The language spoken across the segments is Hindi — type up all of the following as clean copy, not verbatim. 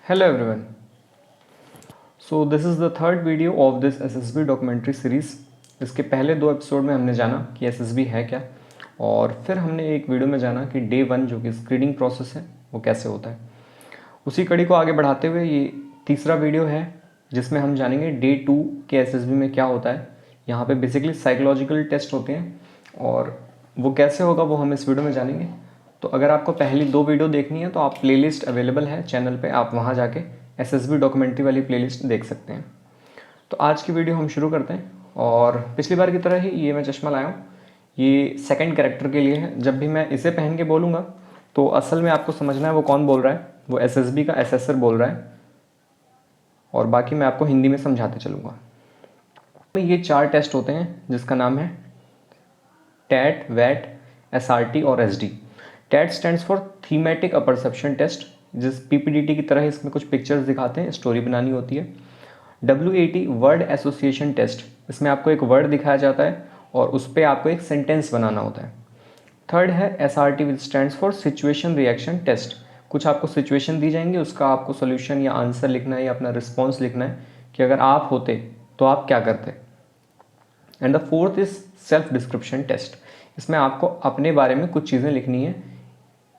Hello everyone. So this is the third video of this SSB documentary series. इसके पहले दो एपिसोड में हमने जाना कि SSB है क्या, और फिर हमने एक वीडियो में जाना कि डे 1 जो कि स्क्रीनिंग प्रोसेस है वो कैसे होता है। उसी कड़ी को आगे बढ़ाते हुए ये तीसरा वीडियो है जिसमें हम जानेंगे डे 2 के SSB में क्या होता है। यहाँ पे बेसिकली साइकोलॉजिकल टेस्ट होते हैं और वो कैसे होगा वो हम इस वीडियो में जानेंगे। तो अगर आपको पहली दो वीडियो देखनी है तो आप प्लेलिस्ट अवेलेबल है चैनल पे, आप वहाँ जाके SSB डॉक्यूमेंट्री वाली प्लेलिस्ट देख सकते हैं। तो आज की वीडियो हम शुरू करते हैं और पिछली बार की तरह ही ये मैं चश्मा लाया हूँ, ये सेकंड कैरेक्टर के लिए है। जब भी मैं इसे पहन के बोलूँगा तो असल में आपको समझना है वो कौन बोल रहा है, वो SSB का एसेसर बोल रहा है और बाकी मैं आपको हिंदी में समझाते चलूँगा। ये 4 टेस्ट होते हैं जिसका नाम है टैट, वैट, SRT और SD। TAT stands for thematic apperception test, जिस PPDT की तरह इसमें कुछ पिक्चर्स दिखाते हैं, स्टोरी बनानी होती है। WAT वर्ड एसोसिएशन टेस्ट, इसमें आपको एक वर्ड दिखाया जाता है और उस पर आपको एक सेंटेंस बनाना होता है। थर्ड है SRT which stands for situation reaction test, कुछ आपको सिचुएशन दी जाएंगी, उसका आपको सोल्यूशन या आंसर लिखना है या अपना रिस्पॉन्स लिखना है कि अगर आप होते तो आप क्या करते। And the fourth is self description test, इसमें आपको अपने बारे में कुछ चीज़ें लिखनी है,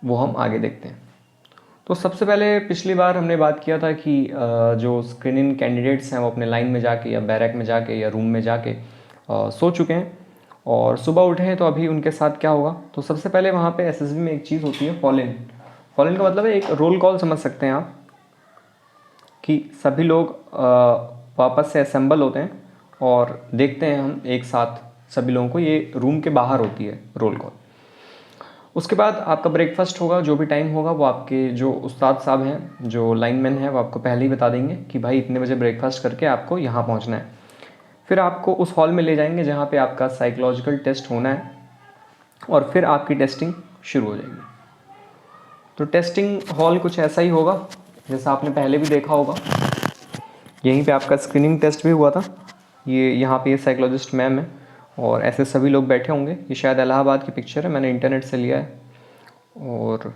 वो हम आगे देखते हैं। तो सबसे पहले पिछली बार हमने बात किया था कि जो स्क्रीनिंग कैंडिडेट्स हैं वो अपने लाइन में जाके या बैरक में जाके या रूम में जाके सो चुके हैं और सुबह उठे हैं, तो अभी उनके साथ क्या होगा। तो सबसे पहले वहाँ पे SSB में एक चीज़ होती है फॉल इन। फॉल इन का मतलब है एक रोल कॉल, समझ सकते हैं आप, कि सभी लोग वापस से असेंबल होते हैं और देखते हैं हम एक साथ सभी लोगों को, ये रूम के बाहर होती है रोल कॉल। उसके बाद आपका ब्रेकफास्ट होगा, जो भी टाइम होगा वो आपके जो उस्ताद साहब हैं, जो लाइनमैन हैं, वो आपको पहले ही बता देंगे कि भाई इतने बजे ब्रेकफास्ट करके आपको यहाँ पहुँचना है। फिर आपको उस हॉल में ले जाएंगे जहाँ पे आपका साइकोलॉजिकल टेस्ट होना है और फिर आपकी टेस्टिंग शुरू हो जाएगी। तो टेस्टिंग हॉल कुछ ऐसा ही होगा जैसा आपने पहले भी देखा होगा। यहीं पे आपका स्क्रीनिंग टेस्ट भी हुआ था। ये यहाँ पे ये साइकोलॉजिस्ट मैम है और ऐसे सभी लोग बैठे होंगे। ये शायद इलाहाबाद की पिक्चर है, मैंने इंटरनेट से लिया है। और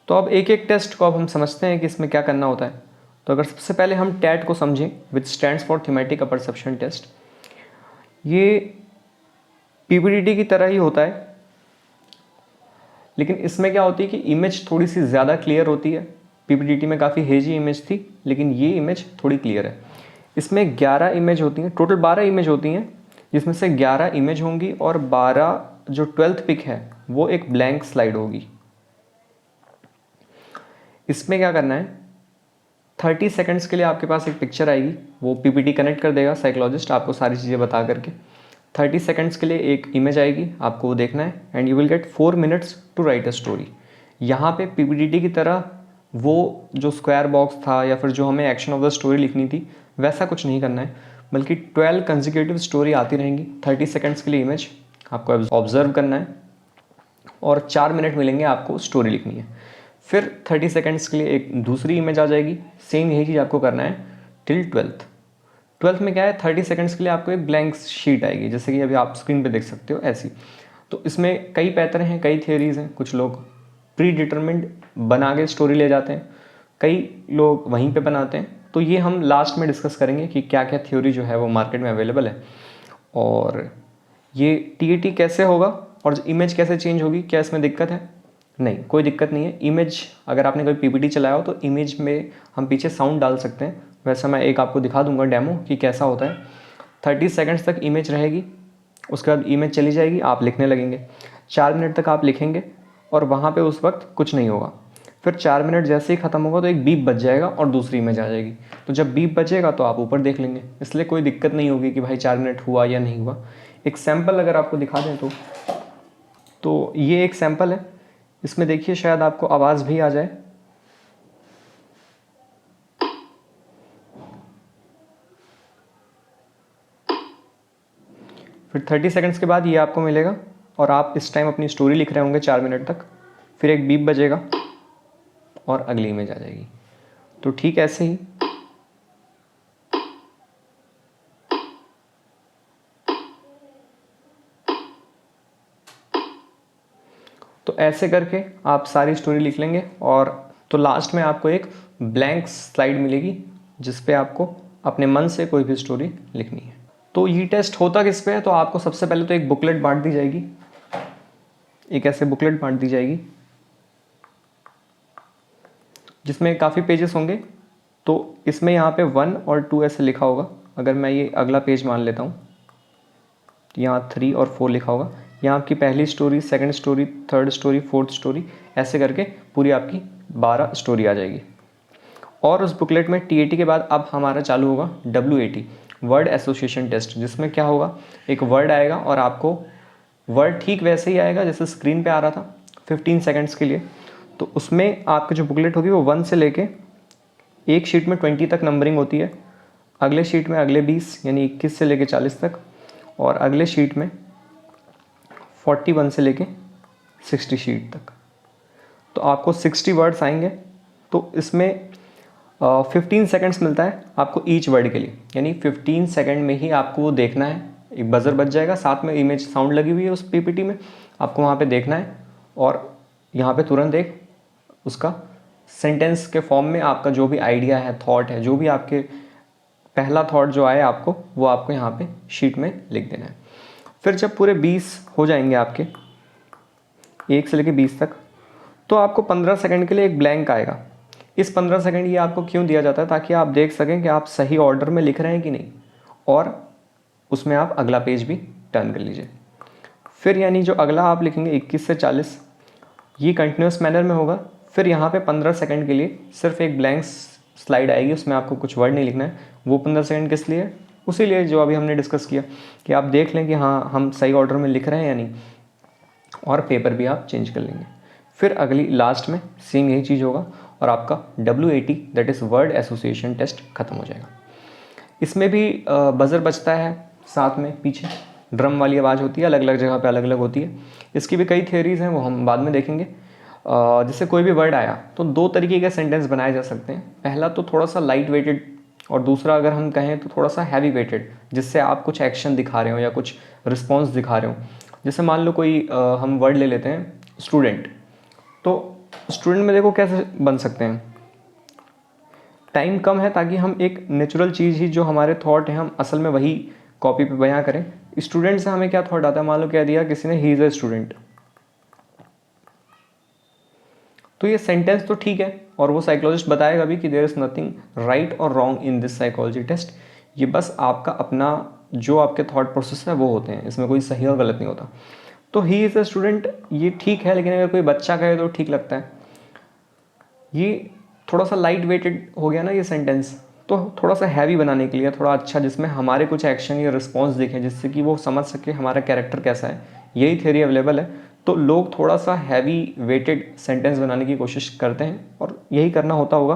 तो अब एक एक टेस्ट को अब हम समझते हैं कि इसमें क्या करना होता है। तो अगर सबसे पहले हम टैट को समझें, which stands for thematic apperception test, ये PPDT की तरह ही होता है, लेकिन इसमें क्या होती है कि इमेज थोड़ी सी ज़्यादा क्लियर होती है। PPDT में काफ़ी हेजी इमेज थी, लेकिन ये इमेज थोड़ी क्लियर है। इसमें 11 इमेज होती हैं, टोटल 12 इमेज होती हैं, जिसमें से 11 इमेज होंगी और 12 जो 12th पिक है वो एक ब्लैंक स्लाइड होगी। इसमें क्या करना है, 30 सेकंड्स के लिए आपके पास एक पिक्चर आएगी, वो PPT कनेक्ट कर देगा साइकोलॉजिस्ट आपको सारी चीज़ें बता करके। 30 सेकंड्स के लिए एक इमेज आएगी, आपको वो देखना है and you will get 4 minutes to write a story. यहाँ पे PPDT की तरह वो जो स्क्वायर बॉक्स था या फिर जो हमें एक्शन ऑफ द स्टोरी लिखनी थी वैसा कुछ नहीं करना है, बल्कि 12 कंसेक्यूटिव स्टोरी आती रहेंगी। 30 सेकंड्स के लिए इमेज आपको ऑब्जर्व करना है और 4 मिनट मिलेंगे आपको स्टोरी लिखनी है। फिर 30 सेकंड्स के लिए एक दूसरी इमेज आ जाएगी, सेम यही चीज़ आपको करना है टिल 12th में क्या है, 30 सेकंड्स के लिए आपको एक ब्लैंक शीट आएगी, जैसे कि अभी आप स्क्रीन पे देख सकते हो ऐसी। तो इसमें कई पैटर्न हैं, कई थियोरीज हैं। कुछ लोग प्री डिटरमिन्ड बना के स्टोरी ले जाते हैं, कई लोग वहीं पे बनाते हैं। तो ये हम लास्ट में डिस्कस करेंगे कि क्या क्या थ्योरी जो है वो मार्केट में अवेलेबल है और ये TAT कैसे होगा और इमेज कैसे चेंज होगी। क्या इसमें दिक्कत है? नहीं, कोई दिक्कत नहीं है। इमेज अगर आपने कोई PPT चलाया हो तो इमेज में हम पीछे साउंड डाल सकते हैं, वैसा मैं एक आपको दिखा दूंगा डेमो कि कैसा होता है। 30 सेकंड्स तक इमेज रहेगी, उसके बाद इमेज चली जाएगी, आप लिखने लगेंगे। 4 मिनट तक आप लिखेंगे और वहाँ पे उस वक्त कुछ नहीं होगा। फिर 4 मिनट जैसे ही ख़त्म होगा तो एक बीप बज जाएगा और दूसरी इमेज आ जाएगी। तो जब बीप बजेगा तो आप ऊपर देख लेंगे, इसलिए कोई दिक्कत नहीं होगी कि भाई 4 मिनट हुआ या नहीं हुआ। एक सैम्पल अगर आपको दिखा दें तो ये एक सैम्पल है, इसमें देखिए शायद आपको आवाज़ भी आ जाए। फिर 30 सेकंड्स के बाद ये आपको मिलेगा और आप इस टाइम अपनी स्टोरी लिख रहे होंगे 4 मिनट तक। फिर एक बीप बजेगा और अगली इमेज आ जाएगी। तो ठीक ऐसे ही तो ऐसे करके आप सारी स्टोरी लिख लेंगे और तो लास्ट में आपको एक ब्लैंक स्लाइड मिलेगी जिस पे आपको अपने मन से कोई भी स्टोरी लिखनी है। तो ये टेस्ट होता किस पे है, तो आपको सबसे पहले तो एक बुकलेट बांट दी जाएगी, एक ऐसे बुकलेट बांट दी जाएगी जिसमें काफ़ी पेजेस होंगे। तो इसमें यहाँ पे 1 और 2 ऐसे लिखा होगा। अगर मैं ये अगला पेज मान लेता हूँ तो यहाँ 3 और 4 लिखा होगा। यहाँ आपकी पहली story, second story, third story, fourth story, ऐसे करके पूरी आपकी 12 स्टोरी आ जाएगी। और उस बुकलेट में TAT के बाद अब हमारा चालू होगा WAT, वर्ड एसोसिएशन टेस्ट, जिसमें क्या होगा, एक वर्ड आएगा और आपको वर्ड ठीक वैसे ही आएगा जैसे स्क्रीन पे आ रहा था 15 सेकंड्स के लिए। तो उसमें आपकी जो बुकलेट होगी वो 1 से लेके एक शीट में 20 तक नंबरिंग होती है, अगले शीट में अगले 20 यानी 21 से लेके 40 तक, और अगले शीट में 41 से लेके 60 शीट तक। तो आपको 60 वर्ड्स आएंगे। तो इसमें 15 सेकंड्स मिलता है आपको ईच वर्ड के लिए, यानी 15 सेकंड में ही आपको वो देखना है। एक बजर बज जाएगा, साथ में इमेज साउंड लगी हुई है उस PPT में, आपको वहाँ पे देखना है और यहाँ पे तुरंत एक उसका सेंटेंस के फॉर्म में आपका जो भी आइडिया है, थॉट है, जो भी आपके पहला थॉट जो आए आपको, वो आपको यहाँ पे शीट में लिख देना है। फिर जब पूरे 20 हो जाएंगे आपके 1 से लेके 20 तक, तो आपको 15 सेकंड के लिए एक ब्लैंक आएगा। इस 15 सेकंड ये आपको क्यों दिया जाता है, ताकि आप देख सकें कि आप सही ऑर्डर में लिख रहे हैं कि नहीं, और उसमें आप अगला पेज भी टर्न कर लीजिए। फिर यानी जो अगला आप लिखेंगे 21 से 40, ये कंटिन्यूस मैनर में होगा। फिर यहाँ पे 15 सेकंड के लिए सिर्फ एक ब्लैंक स्लाइड आएगी, उसमें आपको कुछ वर्ड नहीं लिखना है। वो 15 सेकंड किस लिए? उसी लिए जो अभी हमने डिस्कस किया कि आप देख लें कि हाँ हम सही ऑर्डर में लिख रहे हैं या नहीं, और पेपर भी आप चेंज कर लेंगे। फिर अगली लास्ट में सेम यही चीज़ होगा और आपका WAT that is word association test खत्म हो जाएगा। इसमें भी बजर बजता है, साथ में पीछे ड्रम वाली आवाज़ होती है, अलग अलग जगह पे अलग अलग होती है। इसकी भी कई थियरीज़ हैं, वो हम बाद में देखेंगे। जैसे कोई भी वर्ड आया तो 2 तरीके के सेंटेंस बनाए जा सकते हैं। पहला तो थोड़ा सा लाइट वेटेड, और दूसरा अगर हम कहें तो थोड़ा सा हैवी वेटेड, जिससे आप कुछ एक्शन दिखा रहे हो या कुछ रिस्पॉन्स दिखा रहे हो। जैसे मान लो कोई हम वर्ड ले लेते हैं स्टूडेंट, तो स्टूडेंट में देखो कैसे बन सकते हैं। टाइम कम है ताकि हम एक नेचुरल चीज़ ही जो हमारे थॉट है हम असल में वही कॉपी पे बयां करें। स्टूडेंट से हमें क्या थॉट आता है, मान लो कह दिया किसी ने ही इज़ अ स्टूडेंट, तो ये सेंटेंस तो ठीक है, और वो साइकोलॉजिस्ट बताएगा भी कि देयर इज़ नथिंग राइट और wrong in this psychology test. ये बस आपका अपना जो आपके थॉट प्रोसेस है वो होते हैं, इसमें कोई सही और गलत नहीं होता। तो ही इज़ अ स्टूडेंट ये ठीक है, लेकिन अगर कोई बच्चा कहे तो ठीक लगता है। ये थोड़ा सा लाइट वेटेड हो गया ना ये सेंटेंस, तो थोड़ा सा हैवी बनाने के लिए थोड़ा अच्छा, जिसमें हमारे कुछ एक्शन या रिस्पॉन्स दिखें, जिससे कि वो समझ सके हमारा कैरेक्टर कैसा है, यही थ्योरी अवेलेबल है। तो लोग थोड़ा सा हैवी वेटेड सेंटेंस बनाने की कोशिश करते हैं, और यही करना होता होगा।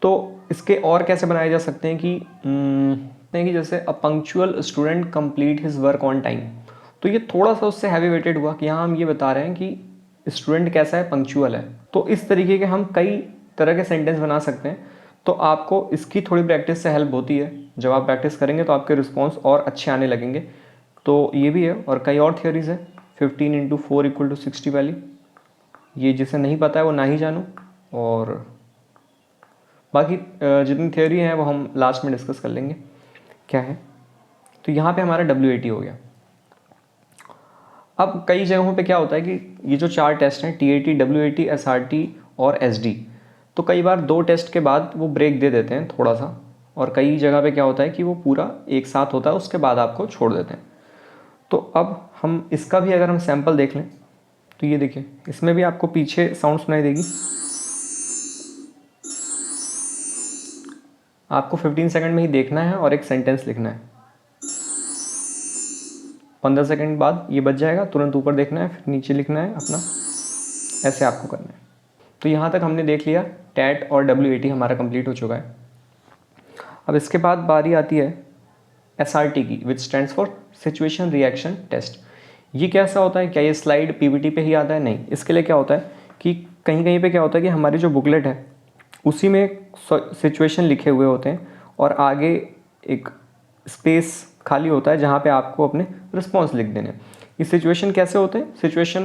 तो इसके और कैसे बनाए जा सकते हैं कि जैसे a punctual student complete his work on time, तो ये थोड़ा सा उससे हैवी वेटेड हुआ कि यहाँ हम ये बता रहे हैं कि स्टूडेंट कैसा है, पंक्चुअल है। तो इस तरीके के हम कई तरह के सेंटेंस बना सकते हैं। तो आपको इसकी थोड़ी प्रैक्टिस से हेल्प होती है। जब आप प्रैक्टिस करेंगे तो आपके रिस्पॉन्स और अच्छे आने लगेंगे। तो ये भी है, और कई और थियोरीज है। 15 × 4 = 60 वाली, ये जिसे नहीं पता है वो ना ही जानो, और बाकी जितनी थियोरी हैं वो हम लास्ट में डिस्कस कर लेंगे क्या है। तो यहाँ पे हमारा WAT हो गया। अब कई जगहों पे क्या होता है कि ये जो 4 टेस्ट हैं TAT, WAT, SRT और SD, तो कई बार 2 टेस्ट के बाद वो ब्रेक दे देते हैं थोड़ा सा, और कई जगह पे क्या होता है कि वो पूरा एक साथ होता है, उसके बाद आपको छोड़ देते हैं। तो अब हम इसका भी अगर हम सैंपल देख लें तो ये देखिए, इसमें भी आपको पीछे साउंड सुनाई देगी। आपको 15 सेकंड में ही देखना है और एक सेंटेंस लिखना है। 15 सेकंड बाद ये बच जाएगा, तुरंत ऊपर देखना है, फिर नीचे लिखना है अपना, ऐसे आपको करना है। तो यहाँ तक हमने देख लिया, TAT और WAT हमारा कंप्लीट हो चुका है। अब इसके बाद बारी आती है SRT की, which stands for situation reaction test. ये कैसा होता है, क्या ये स्लाइड PPT पे ही आता है? नहीं, इसके लिए क्या होता है कि कहीं कहीं पे क्या होता है कि हमारी जो बुकलेट है उसी में सिचुएशन लिखे हुए होते हैं, और आगे एक स्पेस खाली होता है जहाँ पे आपको अपने रिस्पॉन्स लिख देने। ये सिचुएशन कैसे होते हैं? सिचुएशन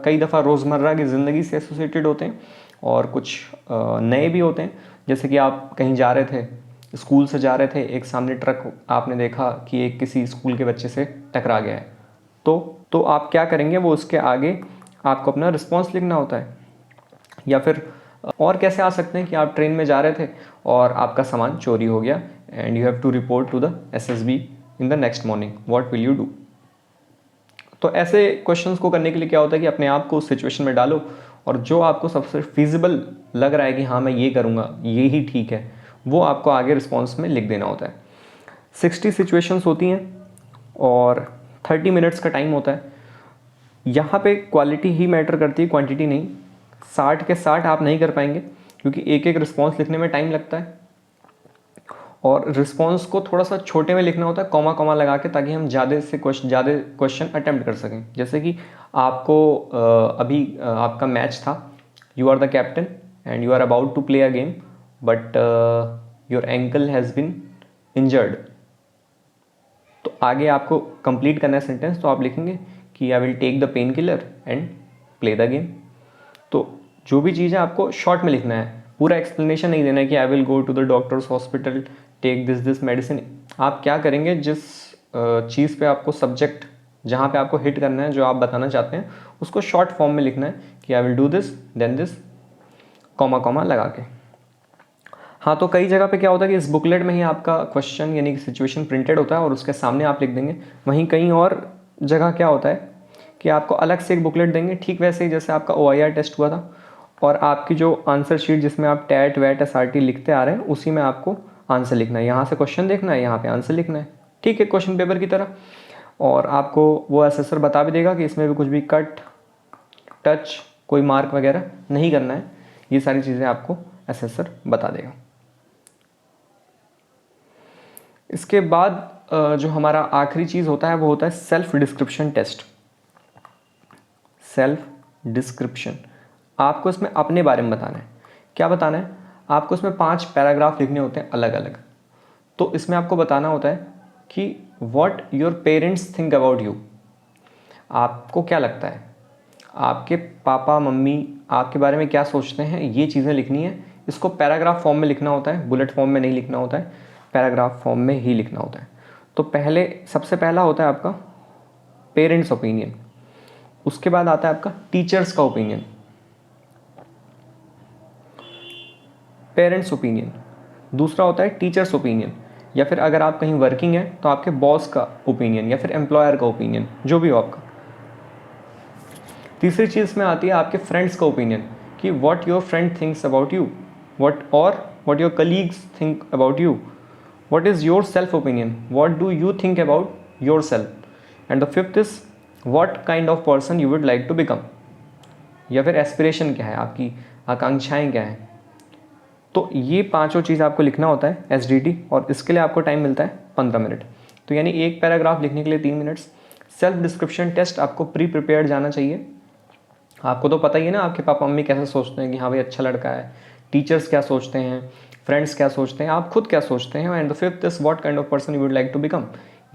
कई दफ़ा रोज़मर्रा की ज़िंदगी से एसोसिएटेड होते हैं, और कुछ नए भी होते हैं, जैसे कि आप कहीं जा रहे थे, स्कूल से जा रहे थे, एक सामने ट्रक आपने देखा कि एक किसी स्कूल के बच्चे से टकरा गया है, तो आप क्या करेंगे, वो उसके आगे आपको अपना रिस्पॉन्स लिखना होता है। या फिर और कैसे आ सकते हैं कि आप ट्रेन में जा रहे थे और आपका सामान चोरी हो गया and you have to report to the SSB in the next morning, what will you do. तो ऐसे क्वेश्चंस को करने के लिए क्या होता है कि अपने आप को उस सिचुएशन में डालो और जो आपको सबसे फिजिबल लग रहा है कि हाँ मैं ये करूँगा, ये ही ठीक है, वो आपको आगे रिस्पॉन्स में लिख देना होता है। 60 सिचुएशंस होती हैं और 30 मिनट्स का टाइम होता है। यहाँ पे क्वालिटी ही मैटर करती है, क्वांटिटी नहीं। 60 के 60 आप नहीं कर पाएंगे क्योंकि एक एक रिस्पॉन्स लिखने में टाइम लगता है और रिस्पॉन्स को थोड़ा सा छोटे में लिखना होता है, कॉमा कॉमा लगा के, ताकि हम ज़्यादा क्वेश्चन अटेम्प्ट कर सकें। जैसे कि आपको अभी आपका मैच था, you are the captain and you are about to play a game but your ankle has been injured, तो आगे आपको कंप्लीट करना है सेंटेंस, तो आप लिखेंगे कि I will take the pain killer and play the game. तो जो भी चीज़ है आपको शॉर्ट में लिखना है, पूरा एक्सप्लेनेशन नहीं देना है कि I will go to the doctor's hospital take this medicine. आप क्या करेंगे, जिस चीज़ पे आपको सब्जेक्ट, जहाँ पे आपको हिट करना है, जो आप बताना चाहते हैं, उसको शॉर्ट फॉर्म में लिखना है कि I will do this then this, comma comma लगा के। हाँ, तो कई जगह पे क्या होता है कि इस बुकलेट में ही आपका क्वेश्चन यानी कि सिचुएशन प्रिंटेड होता है और उसके सामने आप लिख देंगे। वहीं कहीं और जगह क्या होता है कि आपको अलग से एक बुकलेट देंगे, ठीक वैसे ही जैसे आपका OIR टेस्ट हुआ था, और आपकी जो आंसर शीट जिसमें आप टैट वैट SRT लिखते आ रहे हैं, उसी में आपको आंसर लिखना है। यहाँ से क्वेश्चन देखना है, यहाँ पे आंसर लिखना है, ठीक है, क्वेश्चन पेपर की तरह। और आपको वो असेसर बता भी देगा कि इसमें भी कुछ भी कट टच कोई मार्क वगैरह नहीं करना है, ये सारी चीज़ें आपको असेसर बता देगा। इसके बाद जो हमारा आखिरी चीज़ होता है वो होता है self description test. Self description, आपको इसमें अपने बारे में बताना है। क्या बताना है आपको, इसमें 5 पैराग्राफ लिखने होते हैं अलग अलग। तो इसमें आपको बताना होता है कि what your parents think about you, आपको क्या लगता है, आपके पापा मम्मी आपके बारे में क्या सोचते हैं, ये चीज़ें लिखनी है। इसको पैराग्राफ फॉर्म में लिखना होता है, बुलेट फॉर्म में नहीं लिखना होता है, पैराग्राफ फॉर्म में ही लिखना होता है। तो सबसे पहला होता है आपका पेरेंट्स ओपिनियन, उसके बाद आता है आपका टीचर्स का ओपिनियन, पेरेंट्स ओपिनियन, दूसरा होता है टीचर्स ओपिनियन, या फिर अगर आप कहीं वर्किंग है तो आपके बॉस का ओपिनियन या फिर एम्प्लॉयर का ओपिनियन, जो भी हो आपका। तीसरी चीज़ में आती है आपके फ्रेंड्स का ओपिनियन कि what your friend thinks about you, what your colleagues think about you, what is your self opinion, what do you think about yourself. And the fifth is what kind of person you would like to become, या फिर एस्पिरेशन क्या है, आपकी आकांक्षाएं क्या हैं। तो ये पांचों चीज़ आपको लिखना होता है SDT, और इसके लिए आपको टाइम मिलता है 15 मिनट। तो यानी एक पैराग्राफ लिखने के लिए 3 मिनट्स। सेल्फ डिस्क्रिप्शन टेस्ट आपको प्री प्रिपेयर्ड जाना चाहिए। आपको तो पता ही है ना आपके पापा मम्मी कैसे सोचते हैं कि हाँ भाई अच्छा लड़का है, टीचर्स क्या सोचते हैं, फ्रेंड्स क्या सोचते हैं, आप खुद क्या सोचते हैं। And the fifth is what kind of person you would like to become.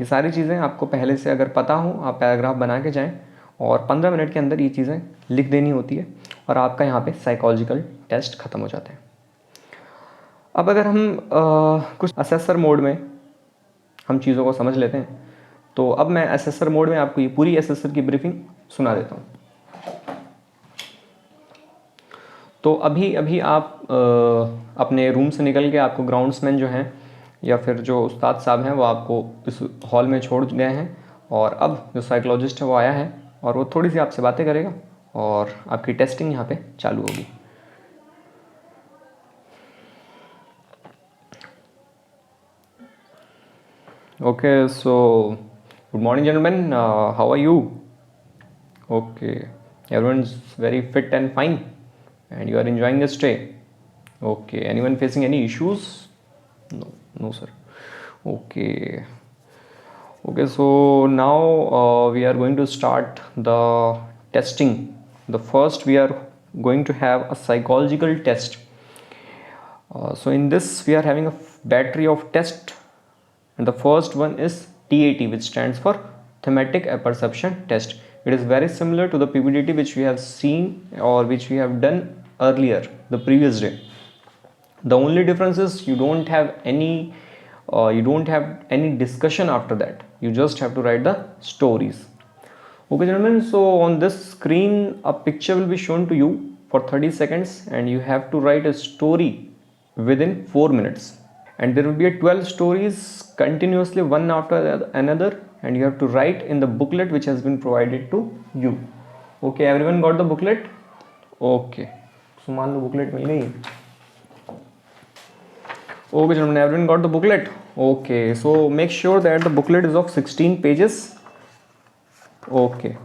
ये सारी चीज़ें आपको पहले से अगर पता हो, आप पैराग्राफ बना के जाएँ और 15 मिनट के अंदर ये चीज़ें लिख देनी होती है और आपका यहाँ पे साइकोलॉजिकल टेस्ट ख़त्म हो जाते हैं। अब अगर हम कुछ असेसर मोड में हम चीज़ों को समझ लेते हैं, तो अब मैं असेसर मोड में आपको ये पूरी असेसर की ब्रीफिंग सुना देता हूँ। तो अभी आप अपने रूम से निकल के आपको ग्राउंड्समैन जो हैं या फिर जो उस्ताद साहब हैं वो आपको इस हॉल में छोड़ गए हैं, और अब जो साइकोलॉजिस्ट है वो आया है और वो थोड़ी सी आपसे बातें करेगा और आपकी टेस्टिंग यहाँ पे चालू होगी। Okay, so good morning, gentlemen. How are you? Okay, everyone's very fit and fine, and you are enjoying the stay. Okay, anyone facing any issues? No, sir. Okay, so now we are going to start the testing. The first, we are going to have a psychological test. So in this, we are having a battery of tests. And the first one is TAT, which stands for thematic apperception test. It is very similar to the PPDT which we have seen or which we have done earlier, the previous day. The only difference is you don't have any discussion after that. You just have to write the stories. Okay gentlemen, so on this screen a picture will be shown to you for 30 seconds and you have to write a story within 4 minutes, and there will be a 12 stories continuously one after another, and you have to write in the booklet which has been provided to you. Okay, everyone got the booklet? Okay, so मान लो booklet मिल गई. Okay gentlemen, everyone got the booklet? Okay, so make sure that the booklet is of 16 pages. Okay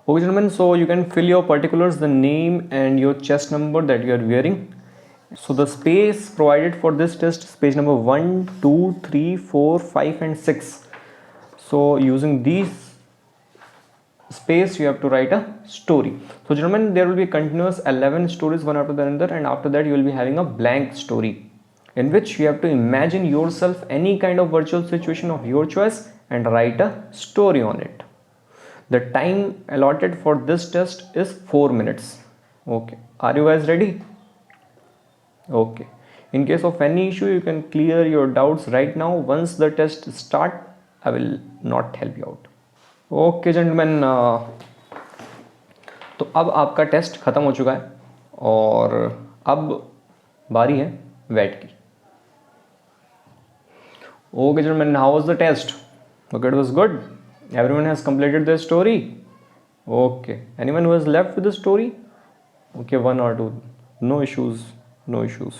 gentlemen, so you can fill your particulars, the name and your chest number that you are wearing. So the space provided for this test is page number 1, 2, 3, 4, 5 and 6. So using these space you have to write a story. So gentlemen, there will be continuous 11 stories one after the another, and after that you will be having a blank story in which you have to imagine yourself any kind of virtual situation of your choice and write a story on it. The time allotted for this test is 4 minutes. Okay, are you guys ready? Okay, in case of any issue you can clear your doubts right now. Once the test start I will not help you out. Okay gentleman, तो अब आपका टेस्ट ख़त्म हो चुका है और अब बारी है वेट की. Okay gentlemen, how was the test? Okay, it was good. Everyone has completed the story. Okay, anyone who has left with the story? Okay, 1 or 2. No issues, no issues.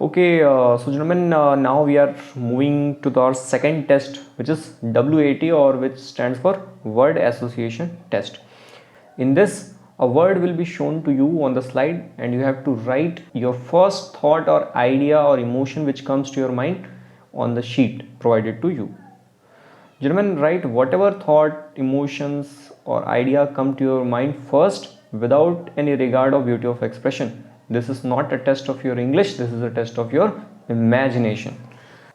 Okay, so gentlemen, now we are moving to our second test, which is WAT, or which stands for Word Association Test. In this, a word will be shown to you on the slide and you have to write your first thought or idea or emotion which comes to your mind on the sheet provided to you. Gentlemen, write whatever thought, emotions or idea come to your mind first without any regard of beauty of expression. This is not a test of your English, this is a test of your imagination.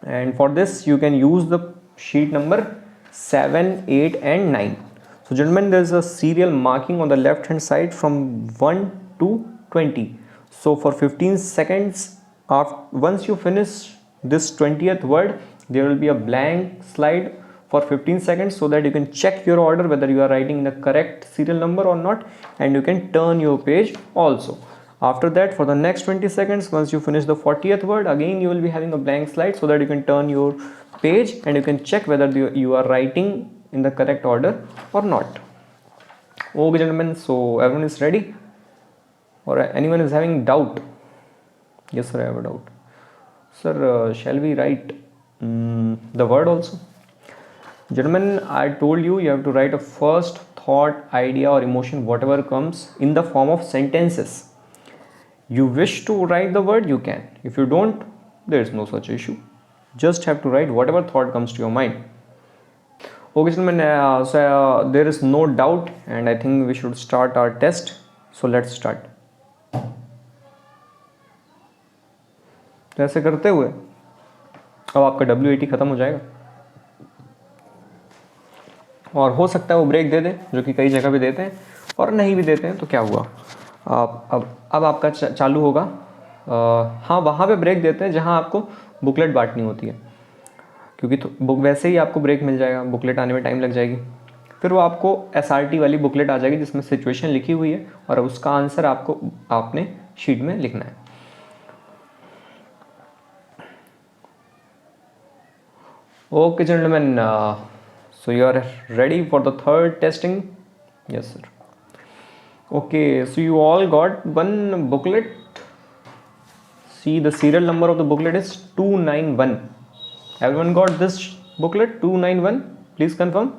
And for this you can use the sheet number 7, 8 and 9. So gentlemen, there is a serial marking on the left hand side from 1 to 20. So for 15 seconds, once you finish this 20th word, there will be a blank slide for 15 seconds so that you can check your order whether you are writing the correct serial number or not, and you can turn your page also. After that, for the next 20 seconds, once you finish the 40th word, again you will be having a blank slide so that you can turn your page and you can check whether you are writing in the correct order or not. Okay gentlemen, so everyone is ready, or anyone is having doubt? Yes sir, I have a doubt. Sir, shall we write the word also? Gentlemen, I told you have to write a first thought, idea or emotion, whatever comes, in the form of sentences. You wish to write the word, you can. If you don't, there is no such issue. Just have to write whatever thought comes to your mind. Okay gentlemen, so there is no doubt and I think we should start our test. So let's start. तो ऐसे करते हुए अब आपका WAT ख़त्म हो जाएगा, और हो सकता है वो ब्रेक दे दे, जो कि कई जगह भी देते हैं, और नहीं भी देते हैं तो क्या हुआ, अब आपका चालू होगा. हाँ, वहाँ पे ब्रेक देते हैं जहाँ आपको बुकलेट बांटनी होती है, क्योंकि तो बुक वैसे ही आपको ब्रेक मिल जाएगा, बुकलेट आने में टाइम लग जाएगी. फिर वो आपको SRT वाली बुकलेट आ जाएगी जिसमें सिचुएशन लिखी हुई है और उसका आंसर आपने शीट में लिखना है. Okay gentleman, so you are ready for the third testing? Yes sir. Okay, so you all got one booklet. See, the serial number of the booklet is 291. Everyone got this booklet 291? Please confirm.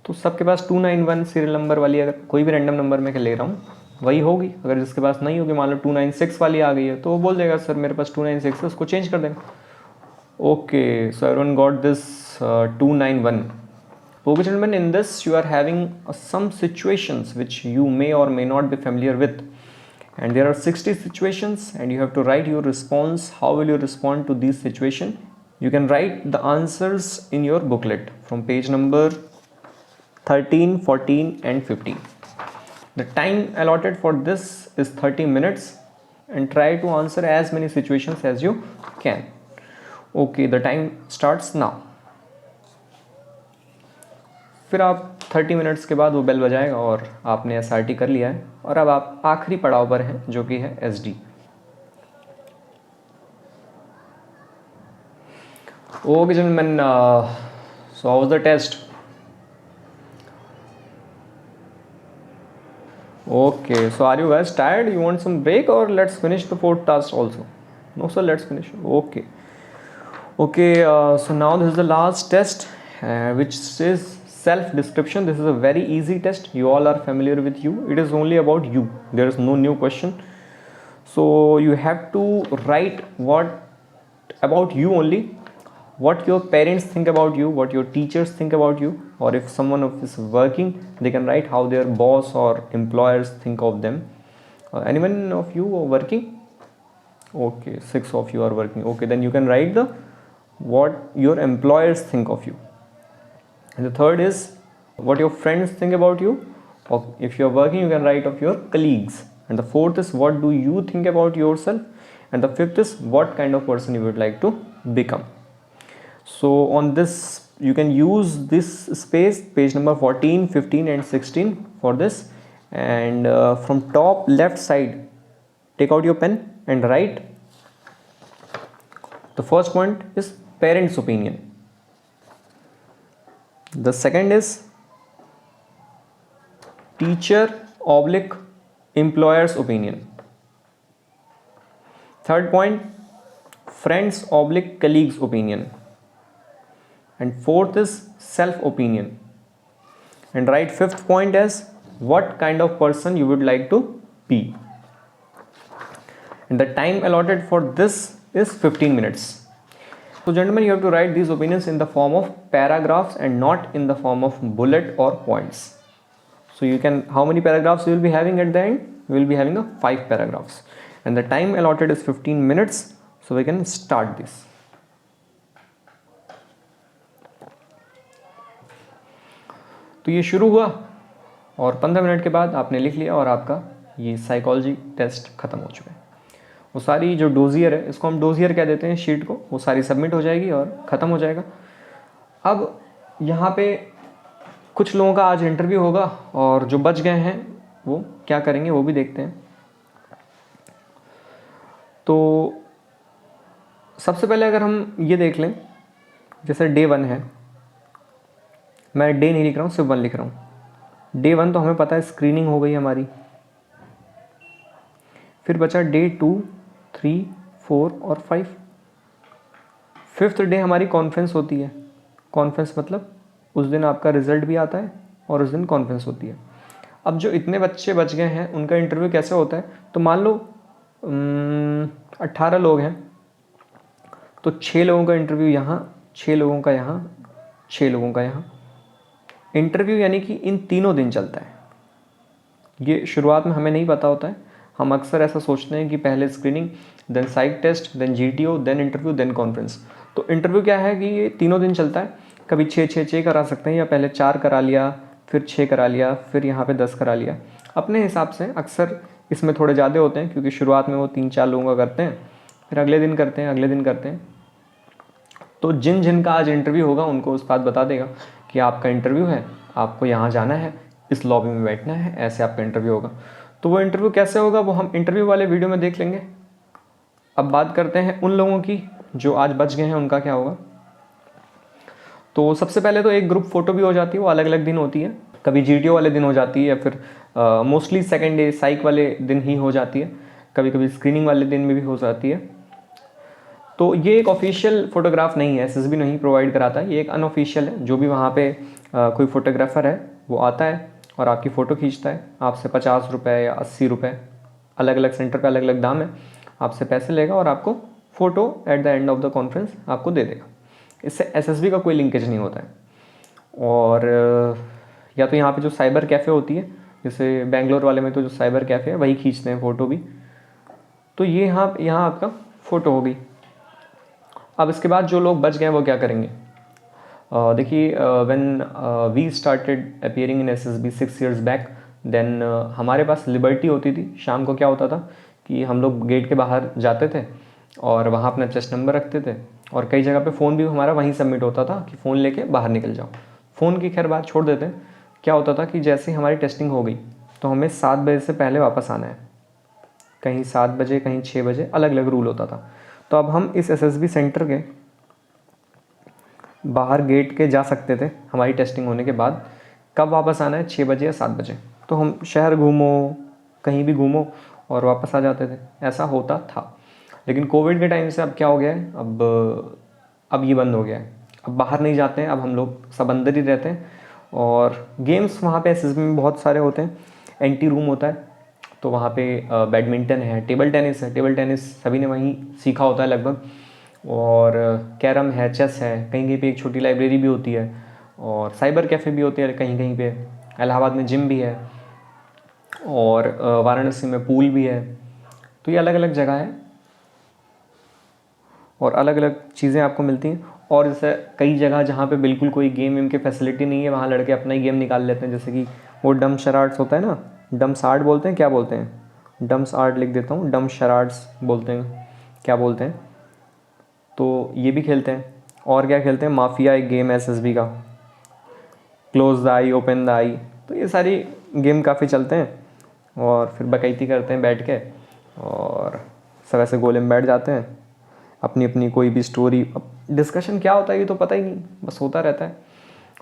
तो सबके पास 291 सीरियल नंबर वाली, अगर कोई भी रैंडम नंबर मैं ले रहा हूँ वही होगी. अगर जिसके पास नहीं होगी, मान लो 296 वाली आ गई है, तो वो बोल देगा सर मेरे पास 296 है, उसको चेंज कर देंगे. Okay, so everyone got this 291. Okay gentlemen, in this you are having some situations which you may or may not be familiar with, and there are 60 situations and you have to write your response. How will you respond to these situations? You can write the answers in your booklet from page number 13, 14 and 15. The time allotted for this is 30 minutes and try to answer as many situations as you can. Okay, the time starts now. फिर आप 30 मिनट्स के बाद वो बेल बजाएगा और आपने SRT कर लिया है और अब आप आखिरी पड़ाव पर हैं जो कि है SD. Okay gentlemen, so how was the test? Okay, so are you guys tired? You want some break or let's finish the fourth task also? No sir, let's finish. Okay. Okay, so now this is the last test, which is self-description. This is a very easy test. You all are familiar with you. It is only about you. There is no new question. So you have to write what about you only, what your parents think about you, what your teachers think about you, or if someone is working, they can write how their boss or employers think of them. Anyone of you are working? Okay, 6 of you are working. Okay, then you can write the what your employers think of you. And the third is what your friends think about you, or if you are working you can write of your colleagues. And the fourth is what do you think about yourself, and the fifth is what kind of person you would like to become. So on this you can use this space, page number 14, 15 and 16 for this. And from top left side take out your pen and write. The first point is parents' opinion. The second is teacher/employer's opinion. Third point, friends/colleagues' opinion. And fourth is self-opinion. And write fifth point as what kind of person you would like to be. And the time allotted for this is 15 minutes. So gentlemen, you have to write these opinions in the form of paragraphs and not in the form of bullet or points. So you can, how many paragraphs you will be having at the end? We will be having 5 paragraphs. And the time allotted is 15 minutes. So we can start this. तो ये शुरू हुआ और 15 मिनट के बाद आपने लिख लिया और आपका ये साइकोलॉजी टेस्ट ख़त्म हो चुका है. वो सारी जो डोजियर है, इसको हम डोजियर कह देते हैं शीट को, वो सारी सबमिट हो जाएगी और ख़त्म हो जाएगा. अब यहाँ पे कुछ लोगों का आज इंटरव्यू होगा और जो बच गए हैं वो क्या करेंगे वो भी देखते हैं. तो सबसे पहले अगर हम ये देख लें, जैसे डे 1 है, मैं डे नहीं लिख रहा हूँ, सिर्फ 1 लिख रहा हूँ. डे 1 तो हमें पता है स्क्रीनिंग हो गई हमारी. फिर बचा डे 2, 3, 4 और 5. फिफ्थ डे हमारी कॉन्फ्रेंस होती है. कॉन्फ्रेंस मतलब उस दिन आपका रिजल्ट भी आता है और उस दिन कॉन्फ्रेंस होती है. अब जो इतने बच्चे बच गए हैं उनका इंटरव्यू कैसे होता है, तो मान लो 18 लोग हैं तो 6 लोगों का इंटरव्यू यहाँ, 6 लोगों का यहाँ, 6 लोगों का यहाँ. इंटरव्यू यानी कि इन तीनों दिन चलता है. ये शुरुआत में हमें नहीं पता होता है. हम अक्सर ऐसा सोचते हैं कि पहले screening, then psych test, then GTO, then interview, then conference. तो इंटरव्यू क्या है कि ये तीनों दिन चलता है. कभी 6 करा सकते हैं, या पहले 4 करा लिया, फिर 6 करा लिया, फिर यहाँ पे 10 करा लिया, अपने हिसाब से. अक्सर इसमें थोड़े ज़्यादा होते हैं क्योंकि शुरुआत में वो 3-4 लोगों का करते हैं, फिर अगले दिन करते हैं, अगले दिन करते हैं. तो जिनका आज इंटरव्यू होगा उनको उस बात बता देगा कि आपका इंटरव्यू है, आपको यहाँ जाना है, इस लॉबी में बैठना है, ऐसे आपका इंटरव्यू होगा. तो वो इंटरव्यू कैसे होगा वो हम इंटरव्यू वाले वीडियो में देख लेंगे. अब बात करते हैं उन लोगों की जो आज बच गए हैं, उनका क्या होगा. तो सबसे पहले तो एक ग्रुप फ़ोटो भी हो जाती है, वो अलग अलग दिन होती है. कभी GTO वाले दिन हो जाती है, या फिर मोस्टली सेकेंड डे साइक वाले दिन ही हो जाती है. कभी कभी स्क्रीनिंग वाले दिन में भी हो जाती है. तो ये एक ऑफिशियल फ़ोटोग्राफ नहीं है, SSB नहीं प्रोवाइड कराता है, ये एक अनऑफिशियल है. जो भी वहाँ पे कोई फ़ोटोग्राफ़र है वो आता है और आपकी फ़ोटो खींचता है. आपसे 50 रुपये या 80 रुपये, अलग अलग सेंटर पे अलग अलग दाम है, आपसे पैसे लेगा और आपको photo at the end of the conference आपको दे देगा. इससे SSB का कोई लिंकेज नहीं होता है. और या तो यहाँ पे जो साइबर कैफ़े होती है, जैसे बेंगलोर वाले में तो जो साइबर कैफ़े है वही खींचते हैं फ़ोटो भी. तो ये यहाँ आपका फ़ोटो हो गई. अब इसके बाद जो लोग बच गए वो क्या करेंगे. देखिए, when we started appearing in SSB 6 years back, then हमारे पास लिबर्टी होती थी। शाम को क्या होता था कि हम लोग गेट के बाहर जाते थे और वहाँ अपना चेस्ट नंबर रखते थे, और कई जगह पे फ़ोन भी हमारा वहीं सबमिट होता था कि फ़ोन लेके बाहर निकल जाओ। फ़ोन की खैर बात छोड़ देते हैं। क्या होता था कि जैसे ही हमारी टेस्टिंग हो गई तो हमें 7 बजे से पहले वापस आना है, कहीं 7 बजे कहीं 6 बजे, अलग अलग रूल होता था। तो अब हम इस एसएसबी सेंटर के बाहर गेट के जा सकते थे हमारी टेस्टिंग होने के बाद। कब वापस आना है, 6 बजे या 7 बजे। तो हम शहर घूमो, कहीं भी घूमो और वापस आ जाते थे, ऐसा होता था। लेकिन कोविड के टाइम से अब क्या हो गया है, अब ये बंद हो गया है। अब बाहर नहीं जाते हैं, अब हम लोग सब अंदर ही रहते हैं। और गेम्स वहाँ पे एसएसबी में बहुत सारे होते हैं। एंटी रूम होता है, तो वहाँ पे बैडमिंटन है, टेबल टेनिस है। टेबल टेनिस सभी ने वहीं सीखा होता है लगभग। और कैरम है, चेस है, कहीं कहीं पे एक छोटी लाइब्रेरी भी होती है, और साइबर कैफ़े भी होते हैं कहीं कहीं पे। इलाहाबाद में जिम भी है, और वाराणसी में पूल भी है। तो ये अलग अलग जगह है और अलग अलग चीज़ें आपको मिलती हैं। और जैसे कई जगह जहाँ पे बिल्कुल कोई गेम वेम की फैसिलिटी नहीं है, वहाँ लड़के अपना ही गेम निकाल लेते हैं। जैसे कि वो डम शराड्स होता है ना, डम्स आर्ट बोलते हैं, क्या बोलते हैं, डम्स आर्ट लिख देता हूँ, डम शराड्स बोलते हैं, क्या बोलते हैं। तो ये भी खेलते हैं। और क्या खेलते हैं, माफिया एक गेम है एसएसबी का, close the eye open the eye. तो ये सारी गेम काफ़ी चलते हैं और फिर बकैती करते हैं बैठ के, और सब ऐसे गोले में बैठ जाते हैं, अपनी अपनी कोई भी स्टोरी। अब डिस्कशन क्या होता है ये तो पता ही नहीं, बस होता रहता है।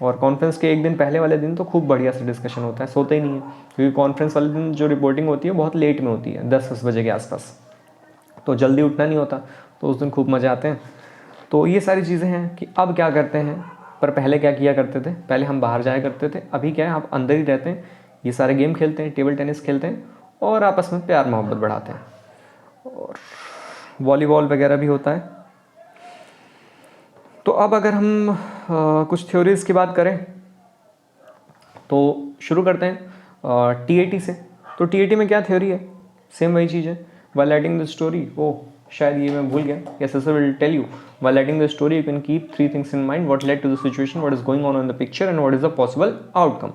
और कॉन्फ्रेंस के एक दिन पहले वाले दिन तो खूब बढ़िया से डिस्कशन होता है, सोते ही नहीं है, क्योंकि कॉन्फ्रेंस वाले दिन जो रिपोर्टिंग होती है बहुत लेट में होती है, 10 बजे के आसपास, तो जल्दी उठना नहीं होता, तो उस दिन खूब मज़े आते हैं। तो ये सारी चीज़ें हैं कि अब क्या करते हैं, पर पहले क्या किया करते थे, पहले हम बाहर जाया करते थे। अभी क्या है, आप अंदर ही रहते हैं, ये सारे गेम खेलते हैं, टेबल टेनिस खेलते हैं और आपस में प्यार मोहब्बत बढ़ाते हैं, और वॉलीबॉल वगैरह भी होता है। तो अब अगर हम कुछ थ्योरीज़ की बात करें तो शुरू करते हैं टीएटी से। तो टीएटी में क्या थ्योरी है, सेम वही चीज़ है, वाइल राइटिंग द स्टोरी। ओह शायद ये मैं भूल गया, yes sir will tell you, while writing the story you can keep 3 things in mind, what led to the situation, what is going on in the picture and what is the possible outcome.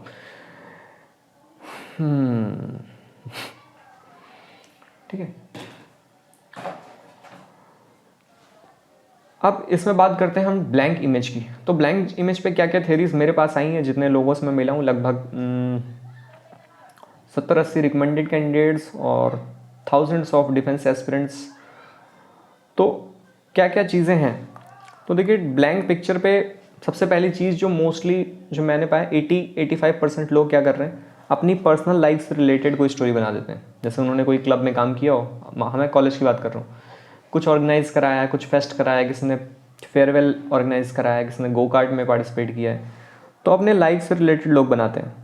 ठीक है, अब इसमें बात करते हैं हम ब्लैंक इमेज की। तो ब्लैंक इमेज पे क्या क्या थ्योरीज मेरे पास आई हैं, जितने लोगों से मैं मिला हूँ, लगभग 70-80 रिकमेंडेड कैंडिडेट्स और थाउजेंड्स ऑफ डिफेंस एस्पिरेंट्स। तो क्या क्या चीज़ें हैं, तो देखिए ब्लैंक पिक्चर पे सबसे पहली चीज़ जो मोस्टली जो मैंने पाया, 80-85% लोग क्या कर रहे हैं, अपनी पर्सनल लाइफ से रिलेटेड कोई स्टोरी बना देते हैं। जैसे उन्होंने कोई क्लब में काम किया हो, मैं कॉलेज की बात कर रहा हूँ, कुछ ऑर्गेनाइज कराया है, कुछ फेस्ट कराया है, किसी ने फेयरवेल ऑर्गेनाइज कराया है, किसी ने गो कार्ट में पार्टिसिपेट किया है, तो अपने लाइफ से रिलेटेड लोग बनाते हैं।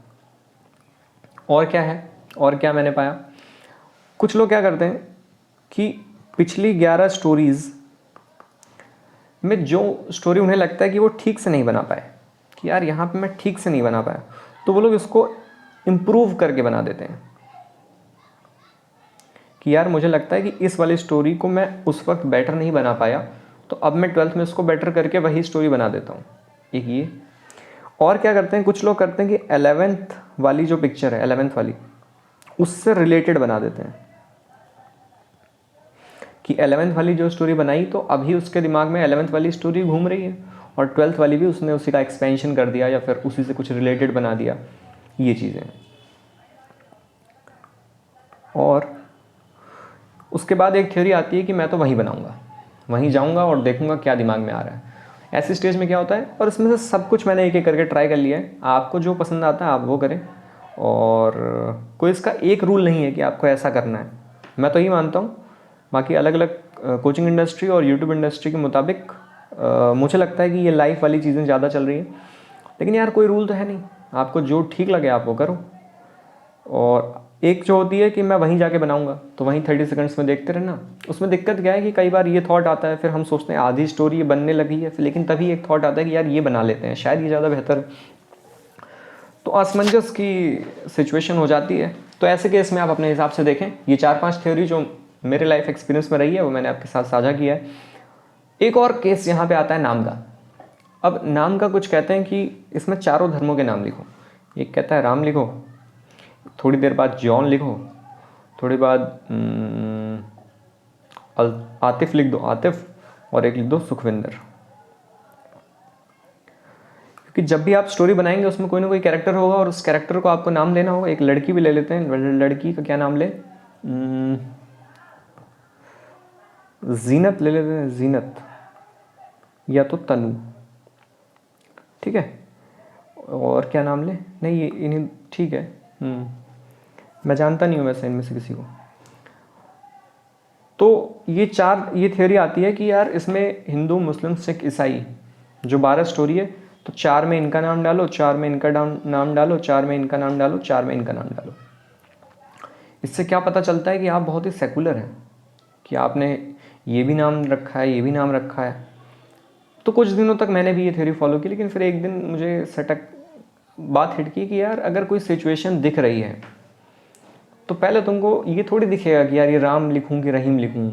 और क्या है, और क्या मैंने पाया, कुछ लोग क्या करते हैं कि पिछली 11 स्टोरीज़ में जो स्टोरी उन्हें लगता है कि वो ठीक से नहीं बना पाए, कि यार यहाँ पे मैं ठीक से नहीं बना पाया, तो वो लोग इसको इम्प्रूव करके बना देते हैं कि यार मुझे लगता है कि इस वाली स्टोरी को मैं उस वक्त बेटर नहीं बना पाया, तो अब मैं 12th में इसको बेटर करके वही स्टोरी बना देता हूँ, एक ये। और क्या करते हैं, कुछ लोग करते हैं कि 11th वाली जो पिक्चर है, 11th वाली, उससे रिलेटेड बना देते हैं कि 11th वाली जो स्टोरी बनाई तो अभी उसके दिमाग में 11th वाली स्टोरी घूम रही है, और 12th वाली भी उसने उसी का एक्सपेंशन कर दिया या फिर उसी से कुछ रिलेटेड बना दिया, ये चीज़ें। और उसके बाद एक थ्योरी आती है कि मैं तो वहीं बनाऊंगा, वहीं जाऊंगा और देखूंगा क्या दिमाग में आ रहा है। ऐसी स्टेज में क्या होता है, और इसमें से सब कुछ मैंने एक एक करके ट्राई कर लिया है, आपको जो पसंद आता है आप वो करें, और कोई इसका एक रूल नहीं है कि आपको ऐसा करना है, मैं तो यही मानता हूँ। बाकी अलग अलग कोचिंग इंडस्ट्री और यूट्यूब इंडस्ट्री के मुताबिक मुझे लगता है कि ये लाइफ वाली चीज़ें ज़्यादा चल रही हैं, लेकिन यार कोई रूल तो है नहीं, आपको जो ठीक लगे आप वो करो। और एक जो होती है कि मैं वहीं जाके बनाऊंगा, तो वहीं 30 सेकंड्स में देखते रहना। उसमें दिक्कत क्या है कि कई बार ये थॉट आता है, फिर हम सोचते हैं आधी स्टोरी ये बनने लगी है, लेकिन तभी एक थॉट आता है कि यार ये बना लेते हैं, शायद ये ज़्यादा बेहतर है, तो असमंजस की सिचुएशन हो जाती है। तो ऐसे केस में आप अपने हिसाब से देखें। ये 4-5 थ्योरी जो मेरे लाइफ एक्सपीरियंस में रही है वो मैंने आपके साथ साझा किया है। एक और केस यहाँ पे आता है नाम का। अब नाम का कुछ कहते हैं कि इसमें चारों धर्मों के नाम लिखो, एक कहता है राम लिखो, थोड़ी देर बाद जॉन लिखो, थोड़ी बाद आतिफ लिख दो, आतिफ, और एक लिख दो सुखविंदर। क्योंकि जब भी आप स्टोरी बनाएंगे उसमें कोई ना कोई कैरेक्टर होगा और उस कैरेक्टर को आपको नाम देना होगा। एक लड़की भी ले लेते हैं, लड़की का क्या नाम ले, जीनत ले लेते हैं, जीनत या तो तनु, ठीक है। और क्या नाम ले, नहीं ये इन्हें, ठीक है। मैं जानता नहीं हूँ वैसे इनमें से किसी को। तो ये थ्योरी आती है कि यार इसमें हिंदू, मुस्लिम, सिख, ईसाई जो 12 स्टोरी है, तो 4 में इनका नाम डालो, 4 में इनका नाम डालो, 4 में इनका नाम डालो, 4 में इनका नाम डालो। इससे क्या पता चलता है कि आप बहुत ही सेकुलर हैं, कि आपने ये भी नाम रखा है, ये भी नाम रखा है। तो कुछ दिनों तक मैंने भी ये थ्योरी फॉलो की, लेकिन फिर एक दिन मुझे सटक बात हिट की कि यार अगर कोई सिचुएशन दिख रही है तो पहले तुमको ये थोड़ी दिखेगा कि यार ये राम लिखूं कि रहीम लिखूं।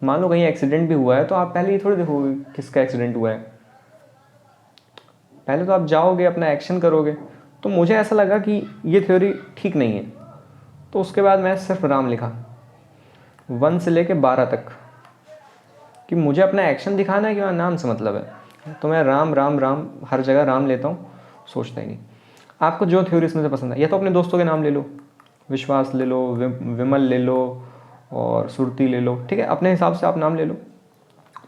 मान लो कहीं एक्सीडेंट भी हुआ है तो आप पहले ये थोड़ी देखोगे किसका एक्सीडेंट हुआ है, पहले तो आप जाओगे अपना एक्शन करोगे। तो मुझे ऐसा लगा कि ये थ्योरी ठीक नहीं है, तो उसके बाद मैं सिर्फ राम लिखा 1 से लेके 12 तक, कि मुझे अपना एक्शन दिखाना है कि नाम से मतलब है। तो मैं राम राम राम हर जगह राम लेता हूँ, सोचता ही नहीं। आपको जो थ्योरी इसमें से पसंद है, या तो अपने दोस्तों के नाम ले लो, विश्वास ले लो, विमल ले लो और सुरती ले लो, ठीक है, अपने हिसाब से आप नाम ले लो।